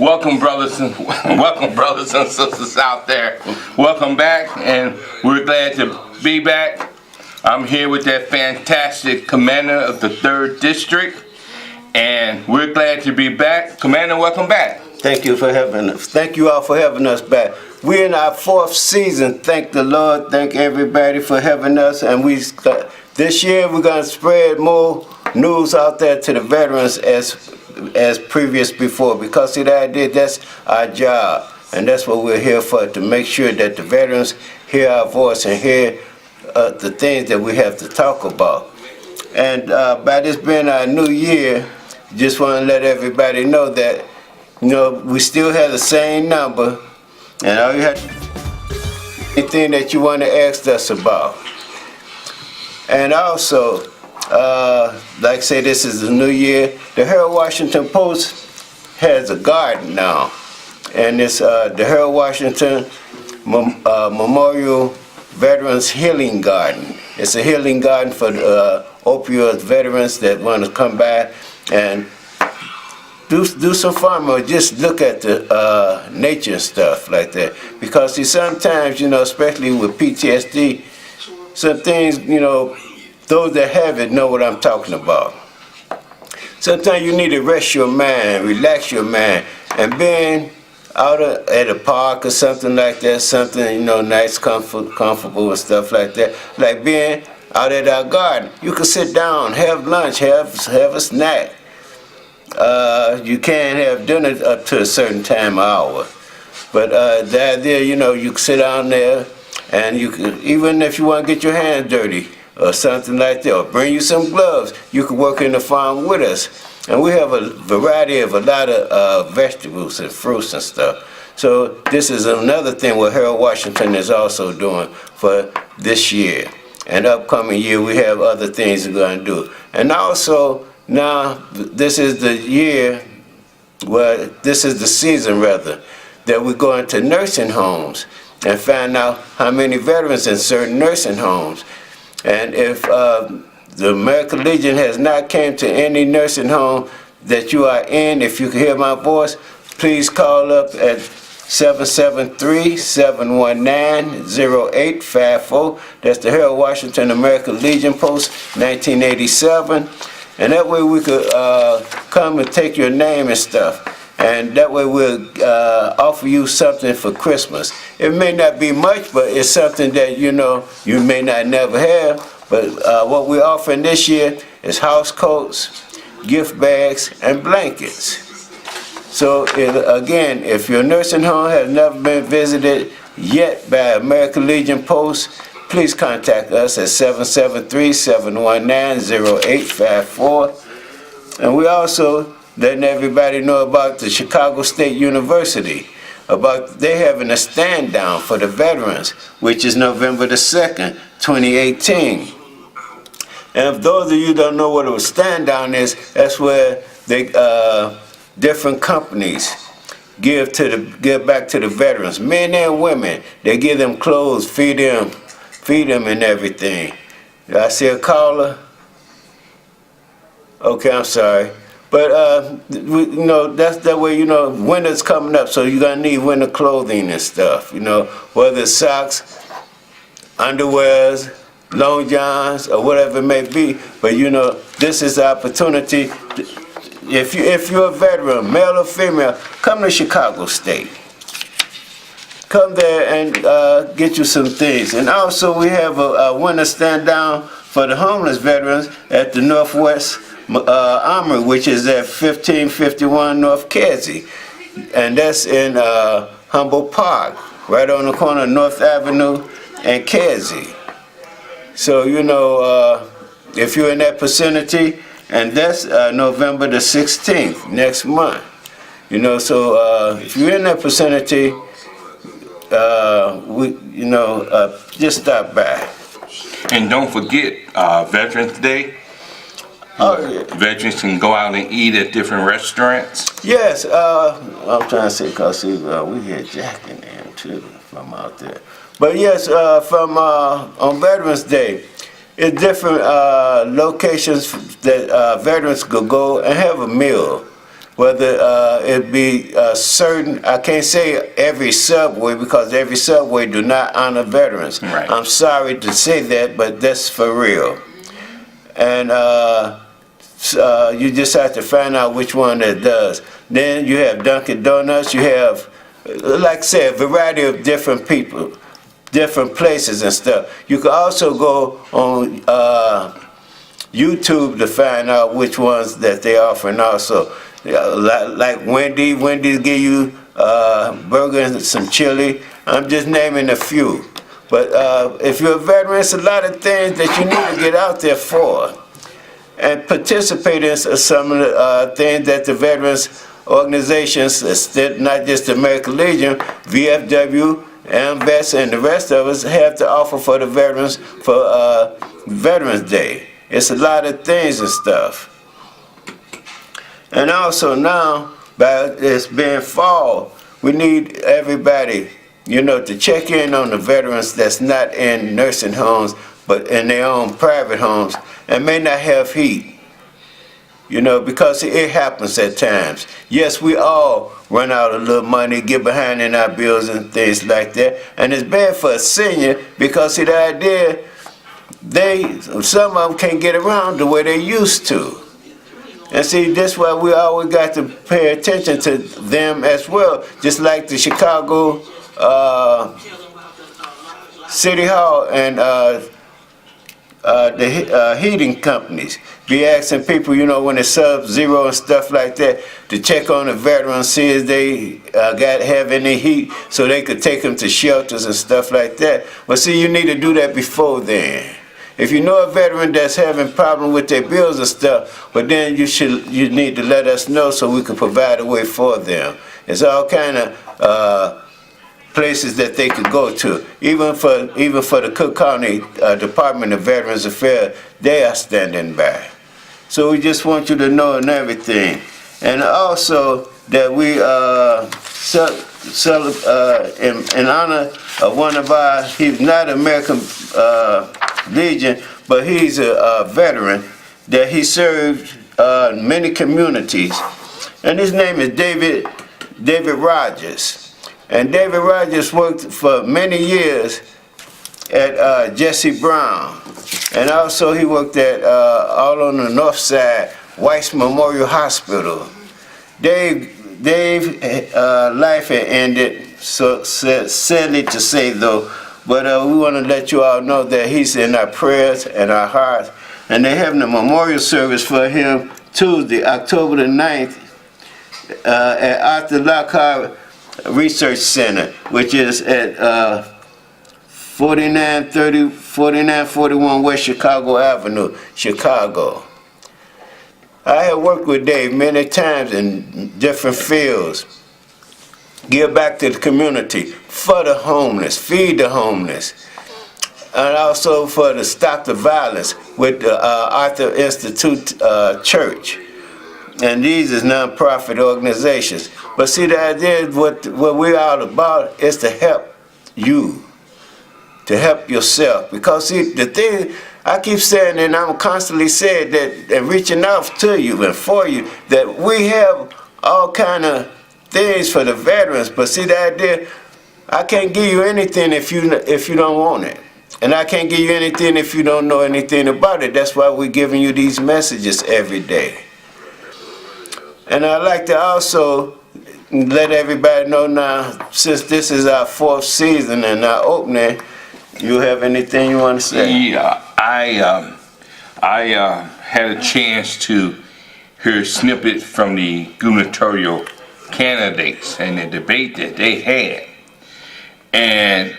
Welcome, welcome, brothers and sisters out there. Welcome back, and we're glad to be back. I'm here with that fantastic commander of the 3rd District, and we're glad to be back. Commander, welcome back. Thank you for having us. Thank you all for having us back. We're in our 4th season. Thank the Lord. Thank everybody for having us. And this year we're going to spread more news out there to the veterans as previous before, because see, the idea, that's our job, and that's what we're here for, to make sure that the veterans hear our voice and hear the things that we have to talk about. And by this being our new year, just want to let everybody know that, you know, we still have the same number, and all you have to, anything that you want to ask us about. And also, like I say, this is the new year. The Harold Washington Post has a garden now, and it's the Harold Washington Memorial Veterans Healing Garden. It's a healing garden for opioid veterans that want to come back and do some farming or just look at the nature and stuff like that. Because see, sometimes, you know, especially with PTSD, some things, you know, those that have it know what I'm talking about. Sometimes you need to rest your mind, relax your mind, and being out at a park or something like that, something, you know, nice, comfortable and stuff like that, like being out at our garden. You can sit down, have lunch, have a snack. You can't have dinner up to a certain time or hour. But the idea, you know, you can sit down there, and you can, even if you want to get your hands dirty, or something like that, or bring you some gloves, you can work in the farm with us. And we have a variety of a lot of vegetables and fruits and stuff. So this is another thing what Harold Washington is also doing for this year. And upcoming year, we have other things we're going to do. And also, now, this is the year, well, this is the season rather, that we're going to nursing homes and find out how many veterans in certain nursing homes. And if the American Legion has not came to any nursing home that you are in, if you can hear my voice, please call up at 773-719-0854. That's the Harold Washington American Legion Post, 1987. And that way we could come and take your name and stuff. And that way we'll offer you something for Christmas. It may not be much, but it's something that, you know, you may not never have. But what we're offering this year is house coats, gift bags, and blankets. So again, if your nursing home has never been visited yet by American Legion Post, please contact us at 773-719-0854. And we also letting everybody know about the Chicago State University, about they having a stand down for the veterans, which is November the 2nd, 2018. And if those of you don't know what a stand down is, that's where they different companies give back to the veterans, men and women. They give them clothes, feed them and everything. Did I see a caller? Okay, I'm sorry. But, you know, that's that way, you know, winter's coming up, so you're going to need winter clothing and stuff, you know, whether it's socks, underwears, long johns, or whatever it may be. But, you know, this is the opportunity. If you're a veteran, male or female, come to Chicago State. Come there and get you some things. And also we have a winter stand down for the homeless veterans at the Northwest Armory, which is at 1551 North Kedzie, and that's in Humboldt Park, right on the corner of North Avenue and Kedzie. So, you know, if you're in that vicinity, and that's November the 16th, next month. You know, so if you're in that vicinity, just stop by. And don't forget Veterans Day. Oh, yeah. Veterans can go out and eat at different restaurants. Yes, I'm trying to say, because we had Jack in there too from out there. But yes, from on Veterans Day, it's different locations that veterans could go and have a meal. whether it be certain, I can't say every subway because every subway do not honor veterans. Right. I'm sorry to say that, but that's for real. And you just have to find out which one that does. Then you have Dunkin' Donuts, you have, like I said, a variety of different people, different places and stuff. You can also go on YouTube to find out which ones that they offering also. Like Wendy's give you burger and some chili. I'm just naming a few. But if you're a veteran, it's a lot of things that you need to get out there for and participate in some of the things that the veterans organizations, not just the American Legion, VFW, AMVETS, and the rest of us have to offer for the veterans for Veterans Day. It's a lot of things and stuff. And also now, by it's being fall, we need everybody, to check in on the veterans that's not in nursing homes, but in their own private homes, and may not have heat. Because it happens at times. Yes, we all run out of little money, get behind in our bills and things like that. And it's bad for a senior because the idea, some of them can't get around the way they used to. And see, that's why we always got to pay attention to them as well. Just like the Chicago City Hall and the heating companies be asking people, when it's sub-zero and stuff like that, to check on the veterans, see if they have any heat, so they could take them to shelters and stuff like that. But see, you need to do that before then. If you know a veteran that's having problems with their bills and stuff, but then you need to let us know so we can provide a way for them. It's all kind of places that they could go to. Even for the Cook County Department of Veterans Affairs, they are standing by. So we just want you to know and everything. And also that we in honor of one of our, he's not American Legion, but he's a veteran that he served many communities. And his name is David Rogers. And David Rogers worked for many years at Jesse Brown. And also he worked at, all on the north side, Weiss Memorial Hospital. Dave's life had ended, so sadly to say though, but we want to let you all know that he's in our prayers and our hearts. And they're having a memorial service for him Tuesday, October the 9th, at Arthur Lockhart Research Center, which is at 4941 West Chicago Avenue, Chicago. I have worked with Dave many times in different fields. Give back to the community, for the homeless, feed the homeless, and also for the Stop the Violence with the Arthur Institute Church. And these is non-profit organizations. But see, the idea is what we're all about is to help you, to help yourself. Because see, the thing I keep saying, and I'm constantly saying that, and reaching out to you and for you, that we have all kind of things for the veterans. But see, the idea, I can't give you anything if you don't want it. And I can't give you anything if you don't know anything about it. That's why we're giving you these messages every day. And I'd like to also let everybody know now, since this is our 4th season and our opening, you have anything you want to say? Yeah, I had a chance to hear a snippet from the gubernatorial candidates and the debate that they had. And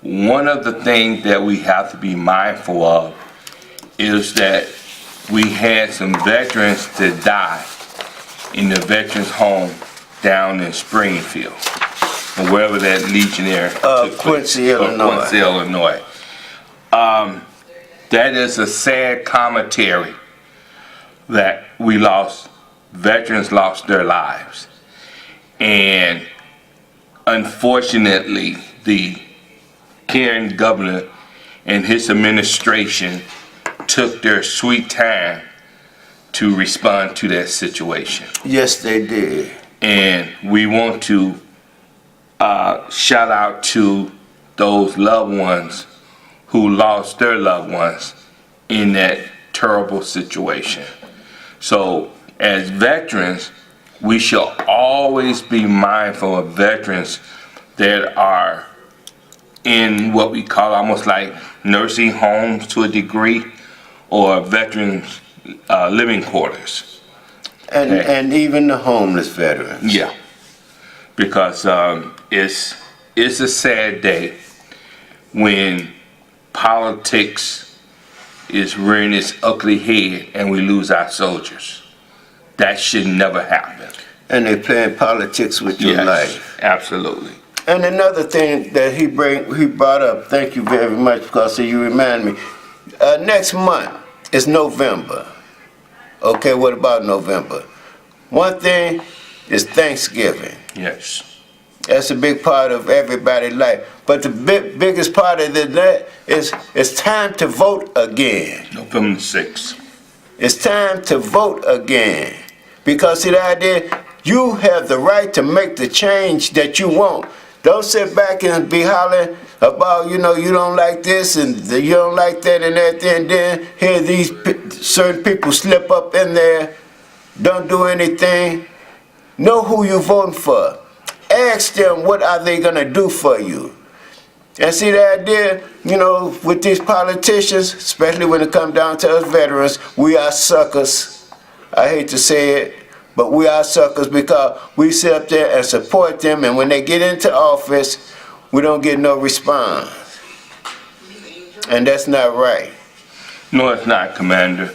one of the things that we have to be mindful of is that we had some veterans that died in the veterans home down in Springfield, or wherever that Legionnaire took place. Quincy, Illinois. Quincy, Illinois. That is a sad commentary that we lost, veterans lost their lives. And unfortunately, the caring governor and his administration took their sweet time to respond to that situation. Yes, they did. And we want to shout out to those loved ones who lost their loved ones in that terrible situation. So as veterans, we shall always be mindful of veterans that are in what we call almost like nursing homes to a degree, or veterans living quarters. And even the homeless veterans. Yeah, because it's a sad day when politics is rearing its ugly head and we lose our soldiers. That should never happen. And they playing politics with your Yes, life. absolutely. And another thing that he brought up, thank you very much, because you remind me. Next month is November. Okay, what about November? One thing is Thanksgiving. Yes. That's a big part of everybody's life. But the biggest part of that is it's time to vote again. November 6th. It's time to vote again. Because see, the idea, you have the right to make the change that you want. Don't sit back and be hollering about, you don't like this and you don't like that and that, and then hear these certain people slip up in there, don't do anything. Know who you're voting for. Ask them what are they going to do for you. And see, the idea, with these politicians, especially when it comes down to us veterans, we are suckers. I hate to say it, but we are suckers because we sit up there and support them, and when they get into office, we don't get no response. And that's not right. No, it's not, Commander.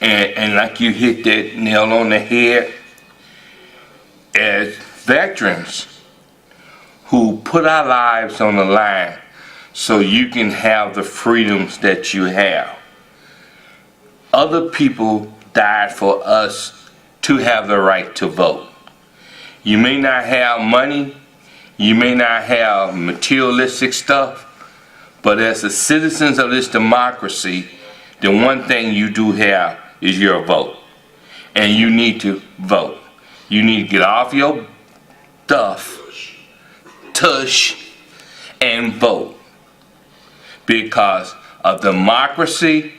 And like you hit that nail on the head, as veterans who put our lives on the line so you can have the freedoms that you have. Other people died for us to have the right to vote. You may not have money, you may not have materialistic stuff, but as the citizens of this democracy, the one thing you do have is your vote. And you need to vote. You need to get off your tush, and vote. Because a democracy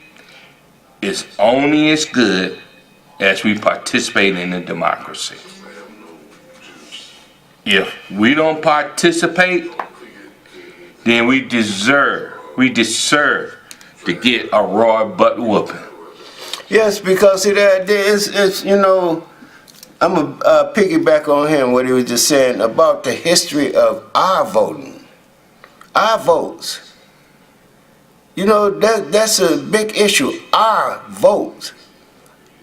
is only as good as we participate in the democracy. If we don't participate, then we deserve to get a raw butt whooping. Yes, because see, that it's I'm going to piggyback on him, what he was just saying about the history of our voting, our votes. That's a big issue, our votes.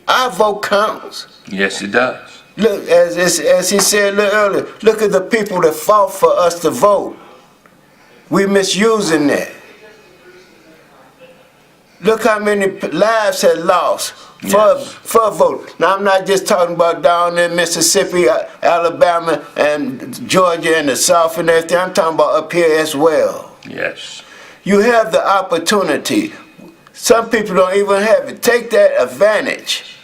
Our vote counts. Yes, it does. Look, as he said a little earlier, look at the people that fought for us to vote. We misusing that. Look how many lives had lost for a vote. Now, I'm not just talking about down in Mississippi, Alabama, and Georgia, and the South and everything. I'm talking about up here as well. Yes. You have the opportunity. Some people don't even have it. Take that advantage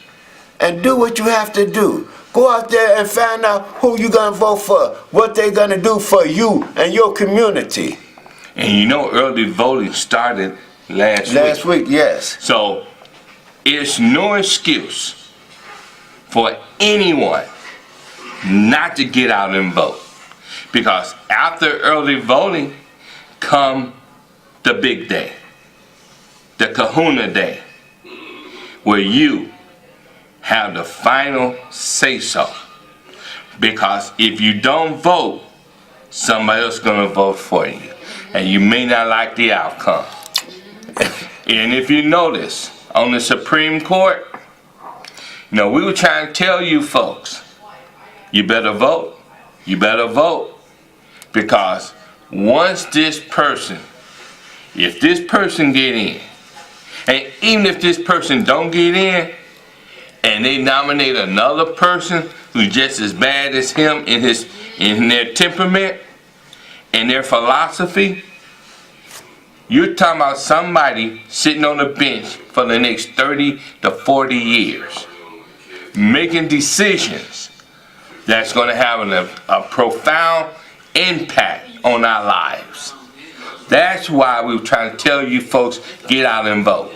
and do what you have to do. Go out there and find out who you're going to vote for, what they're going to do for you and your community. And early voting started last week. Last week, yes. So, it's no excuse for anyone not to get out and vote. Because after early voting come the big day, the Kahuna Day, where you have the final say-so. Because if you don't vote, somebody else is going to vote for you. And you may not like the outcome. And if you notice, on the Supreme Court, we were trying to tell you folks, you better vote. You better vote. Because once if this person get in, and even if this person don't get in, and they nominate another person who's just as bad as him in their temperament and their philosophy, you're talking about somebody sitting on the bench for the next 30 to 40 years. making decisions that's going to have a profound impact on our lives. That's why we're trying to tell you folks, get out and vote.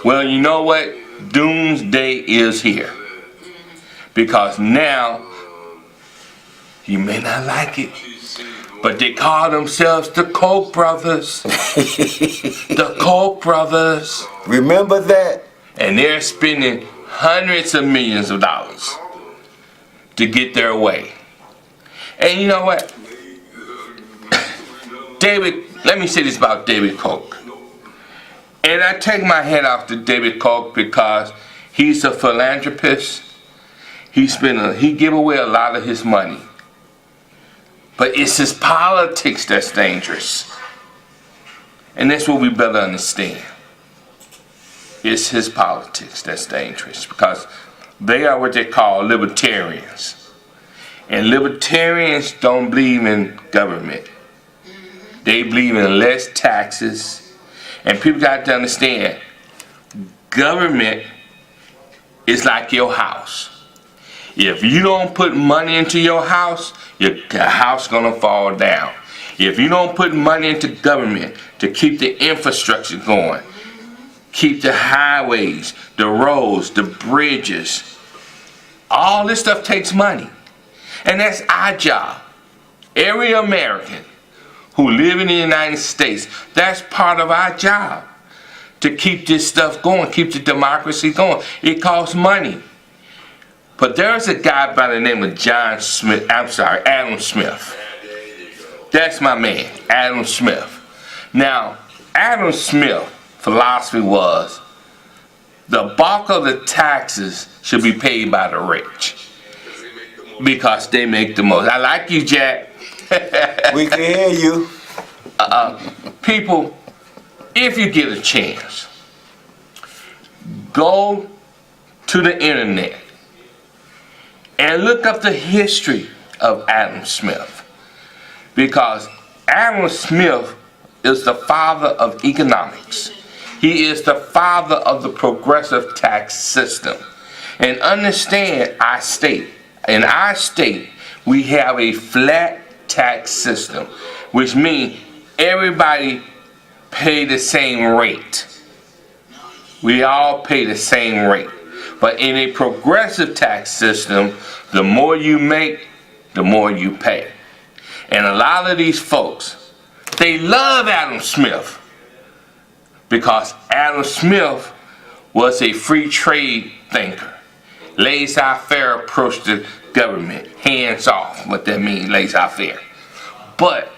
Well, you know what? Doomsday is here. Because now, you may not like it, but they call themselves the Koch brothers. The Koch brothers. Remember that? And they're spending hundreds of millions of dollars to get their way. And you know what? Let me say this about David Koch. And I take my hat off to David Koch because he's a philanthropist. He give away a lot of his money. But it's his politics that's dangerous. And that's what we better understand. It's his politics that's dangerous because they are what they call libertarians. And libertarians don't believe in government. They believe in less taxes. And people got to understand, government is like your house. If you don't put money into your house, your house gonna fall down. If you don't put money into government to keep the infrastructure going, keep the highways, the roads, the bridges, all this stuff takes money. And that's our job. Every American who live in the United States, that's part of our job. To keep this stuff going, keep the democracy going. It costs money. But there's a guy by the name of Adam Smith. That's my man, Adam Smith. Now, Adam Smith's philosophy was the bulk of the taxes should be paid by the rich because they make the most. I like you, Jack. We can hear you. People, if you get a chance, go to the internet and look up the history of Adam Smith. Because Adam Smith is the father of economics. He is the father of the progressive tax system. And understand our state. In our state, we have a flat tax system, which means everybody pay the same rate. We all pay the same rate. But in a progressive tax system, the more you make, the more you pay. And a lot of these folks, they love Adam Smith because Adam Smith was a free trade thinker. Laissez-faire approach to government, hands off, what that means, laissez-faire. But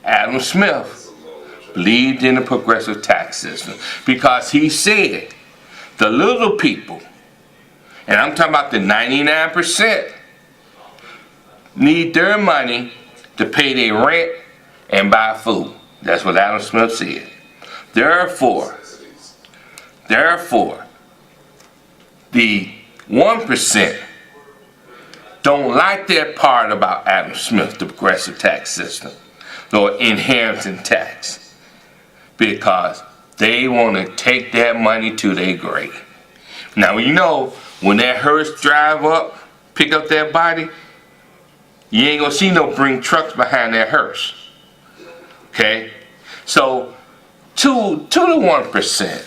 Adam Smith believed in the progressive tax system because he said the little people, and I'm talking about the 99%, need their money to pay their rent and buy food. That's what Adam Smith said. Therefore, the 1% don't like that part about Adam Smith, the progressive tax system, or inheritance tax, because they want to take that money to their grave. Now, you know, when that hearse drive up, pick up that body, you ain't gonna see no bring trucks behind that hearse. Okay? So, to the 1%.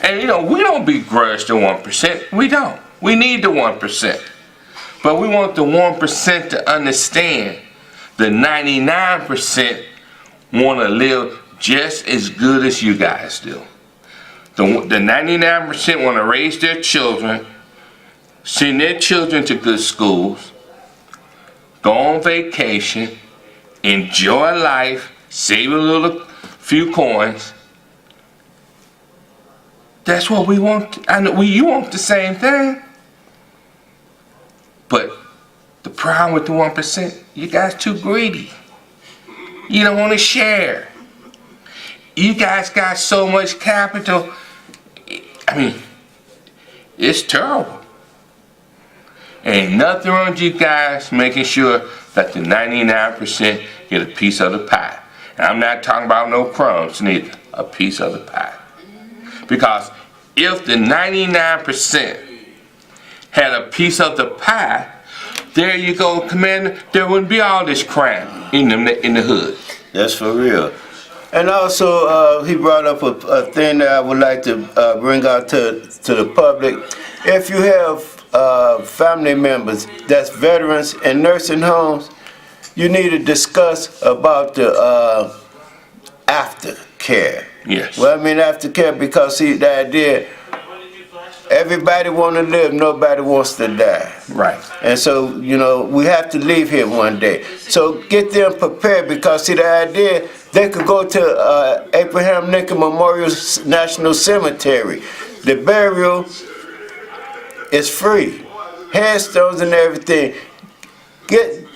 And you know, we don't begrudge the 1%. We don't. We need the 1%. But we want the 1% to understand the 99% want to live just as good as you guys do. The 99% want to raise their children, send their children to good schools, go on vacation, enjoy life, save a few coins. That's what we want. I know you want the same thing. But the problem with the 1%, you guys too greedy. You don't want to share. You guys got so much capital. I mean, it's terrible. Ain't nothing wrong with you guys making sure that the 99% get a piece of the pie. And I'm not talking about no crumbs, neither. A piece of the pie. Because if the 99% had a piece of the pie, there you go, Commander, there wouldn't be all this crime in the hood. That's for real. And also, he brought up a thing that I would like to bring out to the public. If you have family members that's veterans in nursing homes, you need to discuss about the aftercare. Yes. Well, I mean aftercare because, see, the idea, everybody want to live, nobody wants to die. Right. And so, you know, we have to leave here one day. So get them prepared because, see, the idea, they could go to Abraham Lincoln Memorial National Cemetery. The burial is free. Headstones and everything.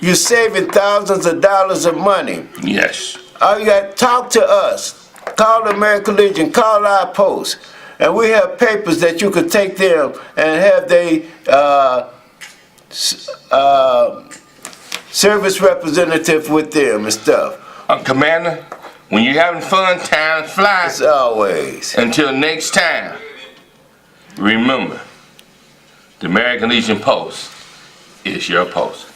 You're saving thousands of dollars of money. Yes. All you got, talk to us. Call the American Legion, call our post. And we have papers that you could take them and have they service representative with them and stuff. Commander, when you're having fun, time flies. As always. Until next time, remember, the American Legion Post is your post.